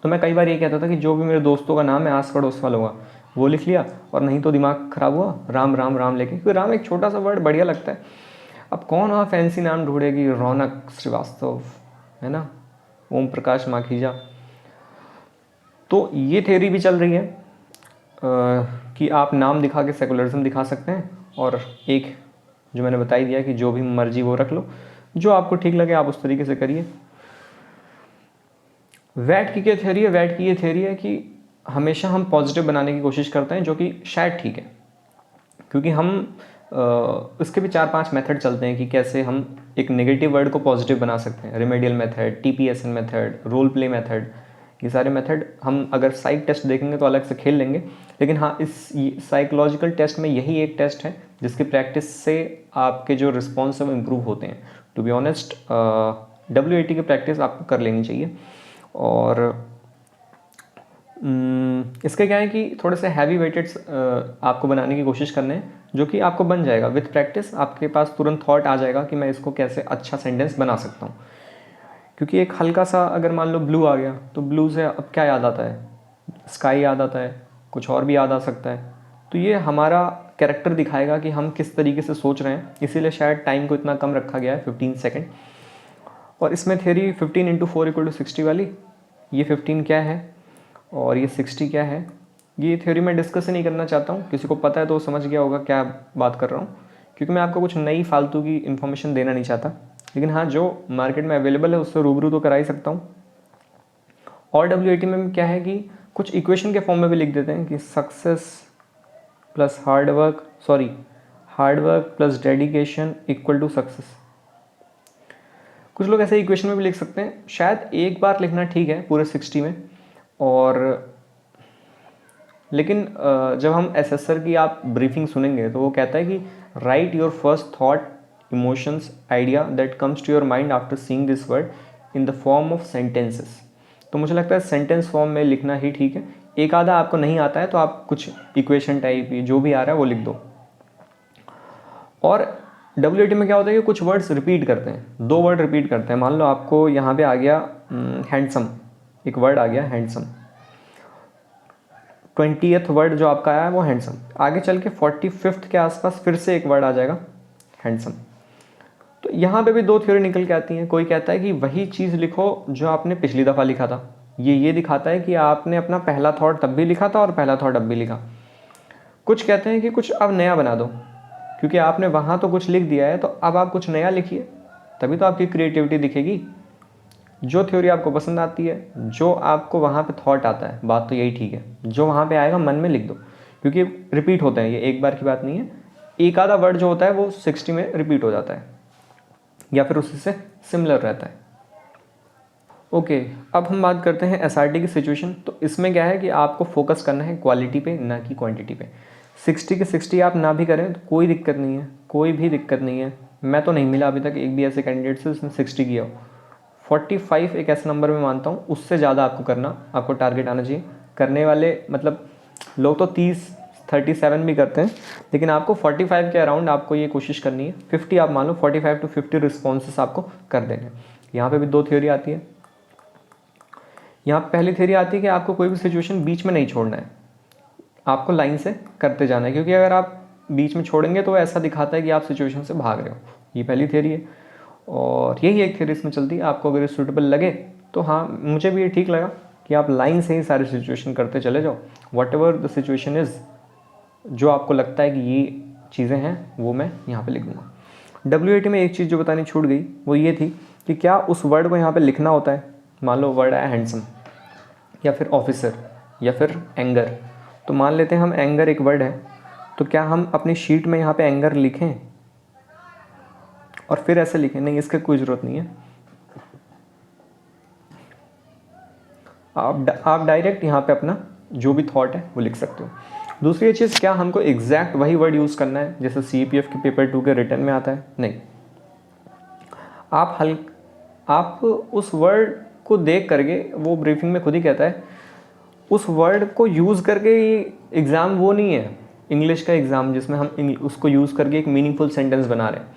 तो मैं कई बार ये कहता था कि जो भी मेरे दोस्तों का नाम है आस पड़ोस वालों का वो लिख लिया, और नहीं तो दिमाग खराब हुआ राम राम राम लेके, क्योंकि राम एक छोटा सा वर्ड बढ़िया लगता है। अब कौन वहाँ फैंसी नाम ढूंढेगी, रौनक श्रीवास्तव है ना, ओम प्रकाश माखीजा। तो ये थ्योरी भी चल रही है कि आप नाम दिखा के सेकुलरिज्म दिखा सकते हैं, और एक जो मैंने बता ही दिया कि जो भी मर्जी वो रख लो, जो आपको ठीक लगे आप उस तरीके से करिए। वैट की क्या थ्योरी है, वैट की ये थ्योरी है कि हमेशा हम पॉजिटिव बनाने की कोशिश करते हैं, जो कि शायद ठीक है, क्योंकि हम इसके भी 4-5 मेथड चलते हैं कि कैसे हम एक नेगेटिव वर्ड को पॉजिटिव बना सकते हैं। Remedial method, TPSN method, role play method, ये सारे मेथड हम अगर साइक टेस्ट देखेंगे तो अलग से खेल लेंगे। लेकिन हाँ, इस साइकोलॉजिकल टेस्ट में यही एक टेस्ट है जिसकी प्रैक्टिस से आपके जो रिस्पॉन्स है वो इम्प्रूव होते हैं। टू बी ऑनेस्ट WAT की प्रैक्टिस आपको कर लेनी चाहिए। और इसके क्या है कि थोड़े से हैवी वेटेड्स आपको बनाने की कोशिश करने हैं, जो कि आपको बन जाएगा विथ प्रैक्टिस। आपके पास तुरंत थॉट आ जाएगा कि मैं इसको कैसे अच्छा सेंटेंस बना सकता हूँ। क्योंकि एक हल्का सा अगर मान लो ब्लू आ गया तो ब्लू से अब क्या याद आता है, स्काई याद आता है, कुछ और भी याद आ सकता है। तो ये हमारा कैरेक्टर दिखाएगा कि हम किस तरीके से सोच रहे हैं, इसीलिए शायद टाइम को इतना कम रखा गया है, 15 सेकेंड। और इसमें थ्योरी 15 × 4 = 60 वाली, ये 15 क्या है और ये 60 क्या है, ये थ्योरी मैं डिस्कस नहीं करना चाहता हूँ। किसी को पता है तो समझ गया होगा क्या बात कर रहा हूँ, क्योंकि मैं आपको कुछ नई फालतू की इन्फॉर्मेशन देना नहीं चाहता। लेकिन हाँ, जो मार्केट में अवेलेबल है उससे रूबरू तो करा ही सकता हूँ। और WAT में क्या है कि कुछ इक्वेशन के फॉर्म में भी लिख देते हैं कि success plus hard work plus dedication equal to success. कुछ लोग ऐसे इक्वेशन में भी लिख सकते हैं। शायद एक बार लिखना ठीक है पूरे 60 में, और लेकिन जब हम SSR की आप ब्रीफिंग सुनेंगे तो वो कहता है कि write your first thought, emotions, idea that comes to your mind after seeing this word in the form of sentences. तो मुझे लगता है सेंटेंस फॉर्म में लिखना ही ठीक है। एक आधा आपको नहीं आता है तो आप कुछ इक्वेशन टाइप जो भी आ रहा है वो लिख दो। और WAT में क्या होता है कि कुछ वर्ड्स रिपीट करते हैं, 2 वर्ड रिपीट करते हैं। मान लो आपको यहाँ पे आ गया हैंडसम, एक वर्ड आ गया हैंडसम, 20th वर्ड जो आपका आया है वो हैंडसम। आगे चल के 45th के आसपास फिर से एक वर्ड आ जाएगा हैंडसम। तो यहाँ पे भी 2 थ्योरी निकल के आती हैं। कोई कहता है कि वही चीज़ लिखो जो आपने पिछली दफ़ा लिखा था। ये दिखाता है कि आपने अपना पहला थॉट तब भी लिखा था और पहला थॉट अब भी लिखा। कुछ कहते हैं कि कुछ अब नया बना दो, क्योंकि आपने वहाँ तो कुछ लिख दिया है तो अब आप कुछ नया लिखिए, तभी तो आपकी क्रिएटिविटी दिखेगी। जो थ्योरी आपको पसंद आती है, जो आपको वहाँ पे थॉट आता है, बात तो यही ठीक है, जो वहाँ पे आएगा मन में लिख दो, क्योंकि रिपीट होते हैं, ये एक बार की बात नहीं है। एक आधा वर्ड जो होता है वो 60 में रिपीट हो जाता है या फिर उसी से सिमिलर रहता है। ओके, अब हम बात करते हैं SRT की सिचुएशन। तो इसमें क्या है कि आपको फोकस करना है क्वालिटी पे, ना कि क्वांटिटी पे। 60 के 60 आप ना भी करें तो कोई दिक्कत नहीं है, कोई भी दिक्कत नहीं है। मैं तो नहीं मिला अभी तक एक भी ऐसे कैंडिडेट से उसने 60 किया हो। 45 एक ऐसा नंबर मैं मानता हूँ, उससे ज़्यादा आपको करना, आपको टारगेट आना चाहिए। करने वाले मतलब लोग तो 37 भी करते हैं, लेकिन आपको 45 के अराउंड आपको ये कोशिश करनी है। 50 आप मान लो, 45 to 50 रिस्पॉन्सेस आपको कर देने हैं। यहाँ पे भी 2 थ्योरी आती है। यहाँ पहली थ्योरी आती है कि आपको कोई भी सिचुएशन बीच में नहीं छोड़ना है, आपको लाइन से करते जाना है, क्योंकि अगर आप बीच में छोड़ेंगे तो ऐसा दिखाता है कि आप सिचुएशन से भाग रहे हो। ये पहली थ्योरी है, और यही एक थ्योरी इसमें चलती है। आपको अगर सूटेबल लगे तो हाँ, मुझे भी ये ठीक लगा कि आप लाइन से ही सारी सिचुएशन करते चले जाओ। What ever the situation is, जो आपको लगता है कि ये चीज़ें हैं, वो मैं यहाँ पे लिख दूँगा। WAT में एक चीज़ जो बतानी छूट गई वो ये थी कि क्या उस वर्ड को यहाँ पे लिखना होता है। मान लो वर्ड आया हैंडसम, या फिर ऑफिसर, या फिर एंगर। तो मान लेते हैं हम एंगर एक वर्ड है, तो क्या हम अपनी शीट में यहाँ पे एंगर लिखें और फिर ऐसे लिखें? नहीं, इसकी कोई ज़रूरत नहीं है। आप डायरेक्ट यहाँ पे अपना जो भी थॉट है वो लिख सकते हो। दूसरी चीज़, क्या हमको एग्जैक्ट वही वर्ड यूज़ करना है जैसे CPF के पेपर 2 के रिटर्न में आता है? नहीं। आप उस वर्ड को देख करके, वो ब्रीफिंग में खुद ही कहता है, उस वर्ड को यूज़ करके एग्ज़ाम वो नहीं है इंग्लिश का एग्ज़ाम जिसमें हम उसको यूज़ करके एक मीनिंगफुल सेंटेंस बना रहे हैं।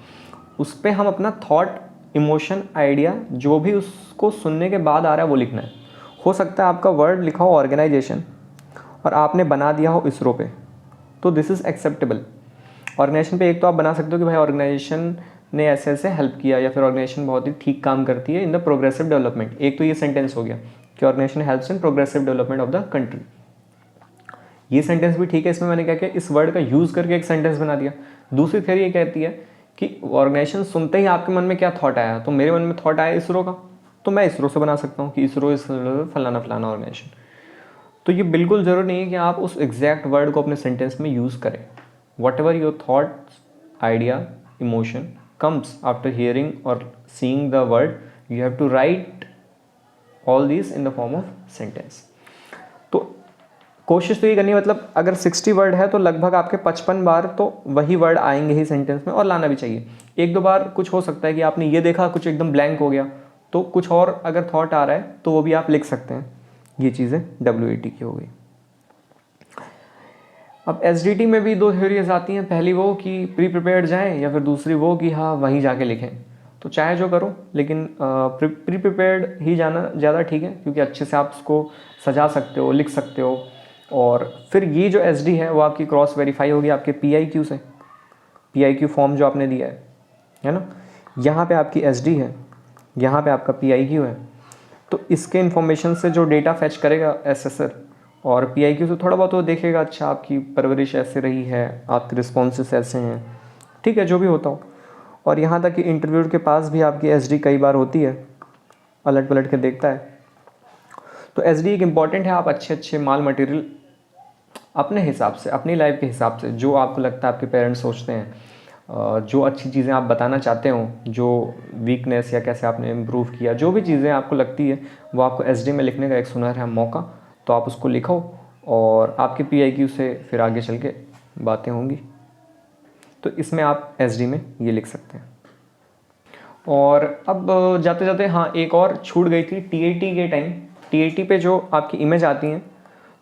उस पर हम अपना थॉट, इमोशन, आइडिया जो भी उसको सुनने के बाद आ रहा है वो लिखना है। हो सकता है आपका वर्ड लिखा हो ऑर्गेनाइजेशन और आपने बना दिया हो इसरो पे, तो दिस इज़ एक्सेप्टेबल। ऑर्गेनाइजेशन पे एक तो आप बना सकते हो कि भाई ऑर्गेनाइजेशन ने ऐसे ऐसे हेल्प किया, या फिर ऑर्गेनाइजेशन बहुत ही ठीक काम करती है इन द प्रोग्रेसिव डेवलपमेंट। एक तो ये सेंटेंस हो गया कि organisation helps in progressive development of the country. ये सेंटेंस भी ठीक है। इसमें मैंने क्या किया, इस वर्ड का यूज़ करके एक सेंटेंस बना दिया। दूसरी थ्योरी ये कहती है कि ऑर्गेनाइजेशन सुनते ही आपके मन में क्या थॉट आया, तो मेरे मन में थॉट आया इसरो का, तो मैं इसरो से बना सकता हूँ कि इसरो इस फलाना फलाना ऑर्गेनाइजेशन। तो ये बिल्कुल ज़रूरी नहीं है कि आप उस एग्जैक्ट वर्ड को अपने सेंटेंस में यूज़ करें। What ever your thoughts, idea, emotion comes after hearing or seeing the word, you have to write all these in the form of sentence. तो कोशिश तो ये करनी है, मतलब अगर 60 वर्ड है तो लगभग आपके 55 बार तो वही वर्ड आएंगे ही सेंटेंस में, और लाना भी चाहिए। एक दो बार कुछ हो सकता है कि आपने ये देखा कुछ एकदम ब्लैंक हो गया, तो कुछ और अगर थॉट आ रहा है तो वो भी आप लिख सकते हैं। ये चीज़ें WAT की हो गई। अब SDT में भी 2 थ्योरीज आती हैं। पहली वो कि प्री प्रिपेयर्ड जाएं, या फिर दूसरी वो कि हाँ वहीं जाके लिखें। तो चाहे जो करो, लेकिन प्री प्रिपेयर्ड ही जाना ज़्यादा ठीक है, क्योंकि अच्छे से आप उसको सजा सकते हो, लिख सकते हो। और फिर ये जो SD है वो आपकी क्रॉस वेरीफाई होगी आपके PIQ से। PIQ फॉर्म जो आपने दिया है ना, यहाँ पे आपकी SD है, यहाँ पे आपका PIQ है। तो इसके इन्फॉर्मेशन से जो डेटा फैच करेगा SSR, और PIQ से थोड़ा बहुत वो देखेगा, अच्छा आपकी परवरिश ऐसे रही है, आपके रिस्पॉन्सेस ऐसे हैं, ठीक है, जो भी होता हो। और यहाँ तक कि इंटरव्यू के पास भी आपकी SD कई बार होती है, पलट पलट के देखता है। तो SD एक इम्पॉर्टेंट है। आप अच्छे अच्छे माल मटेरियल अपने हिसाब से, अपनी लाइफ के हिसाब से, जो आपको लगता है आपके पेरेंट्स सोचते हैं, जो अच्छी चीज़ें आप बताना चाहते हो, जो वीकनेस या कैसे आपने इम्प्रूव किया, जो भी चीज़ें आपको लगती है, वो आपको SD में लिखने का एक सुनहरा मौका। तो आप उसको लिखो और आपके PIQ से फिर आगे चल के बातें होंगी। तो इसमें आप SD में ये लिख सकते हैं। और अब जाते जाते हाँ, एक और छूट गई थी TAT के टाइम। TAT पे जो आपकी इमेज आती हैं,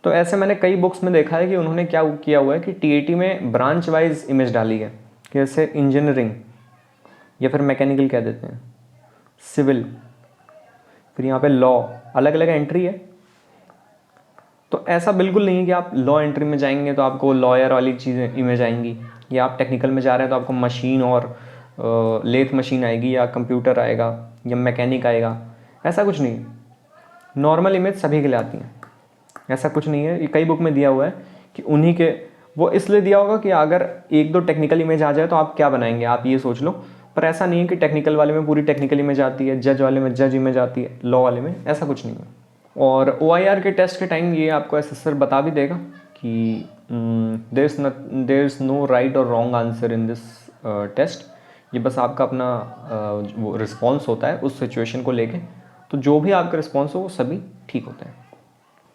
तो ऐसे मैंने कई बुक्स में देखा है कि उन्होंने क्या किया हुआ है कि TAT में ब्रांच वाइज इमेज डाली है, जैसे इंजीनियरिंग या फिर मैकेनिकल कह देते हैं, सिविल, फिर यहाँ पे लॉ, अलग अलग एंट्री है। तो ऐसा बिल्कुल नहीं है कि आप लॉ एंट्री में जाएंगे तो आपको लॉयर वाली चीज़ें इमेज आएंगी, या आप टेक्निकल में जा रहे हैं तो आपको मशीन और लेथ मशीन आएगी, या कंप्यूटर आएगा, या मैकेनिक आएगा। ऐसा कुछ नहीं है, नॉर्मल इमेज सभी के लिए आती हैं। ऐसा कुछ नहीं है, ये कई बुक में दिया हुआ है कि उन्हीं के, वो इसलिए दिया होगा कि अगर एक दो टेक्निकल इमेज आ जाए तो आप क्या बनाएंगे, आप ये सोच लो। पर ऐसा नहीं है कि टेक्निकल वाले में पूरी टेक्निकल इमेज आती है, जज वाले में जज इमेज आती है, लॉ वाले में ऐसा कुछ नहीं है। और OIR के टेस्ट के टाइम ये आपको SSR बता भी देगा कि देयर इज़ नो राइट और wrong answer in this test. ये बस आपका अपना वो रिस्पॉन्स होता है उस सिचुएशन को लेके। तो जो भी आपका रिस्पॉन्स हो वो सभी ठीक होते हैं।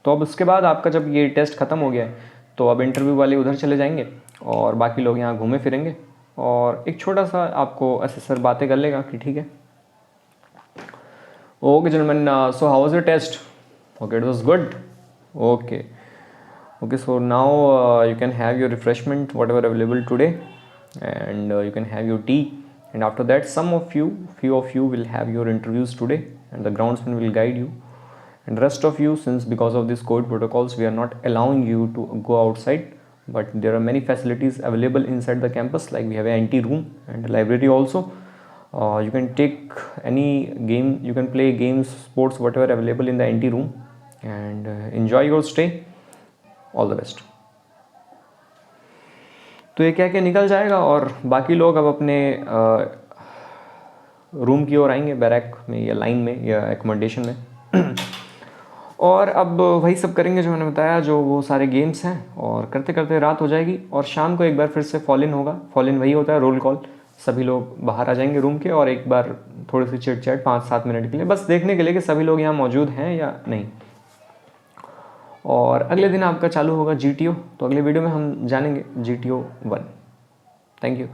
तो अब उसके बाद आपका जब ये टेस्ट ख़त्म हो गया है, तो अब इंटरव्यू वाले उधर चले जाएंगे और बाकी लोग यहाँ घूमे फिरेंगे। और एक छोटा सा आपको असेसर बातें कर लेगा कि ठीक है। Okay gentlemen, so how was your test? Okay, it was good. Okay, so now you can have your refreshment whatever available today, and you can have your tea, and after that few of you will have your interviews today, and the groundsman will guide you, and rest of you, since because of this COVID protocols we are not allowing you to go outside, but there are many facilities available inside the campus, like we have an anti room and a library also. You can take any game, you can play games, sports, whatever available in the anti room, and enjoy your stay. All the best. तो ये क्या क्या निकल जाएगा और बाकी लोग अब अपने रूम की ओर आएंगे, बैरक में या लाइन में या एकोमोडेशन में और अब वही सब करेंगे जो मैंने बताया, जो वो सारे गेम्स हैं, और करते करते रात हो जाएगी और शाम को एक बार फिर से फॉल इन होगा। फॉल इन वही होता है, रोल कॉल, सभी लोग बाहर आ जाएंगे रूम के और एक बार थोड़ी सी चिट चैट 5-7 मिनट के लिए, बस देखने के लिए कि सभी लोग यहाँ मौजूद हैं या नहीं। और अगले दिन आपका चालू होगा GTO, तो अगले वीडियो में हम जानेंगे GTO 1। Thank you.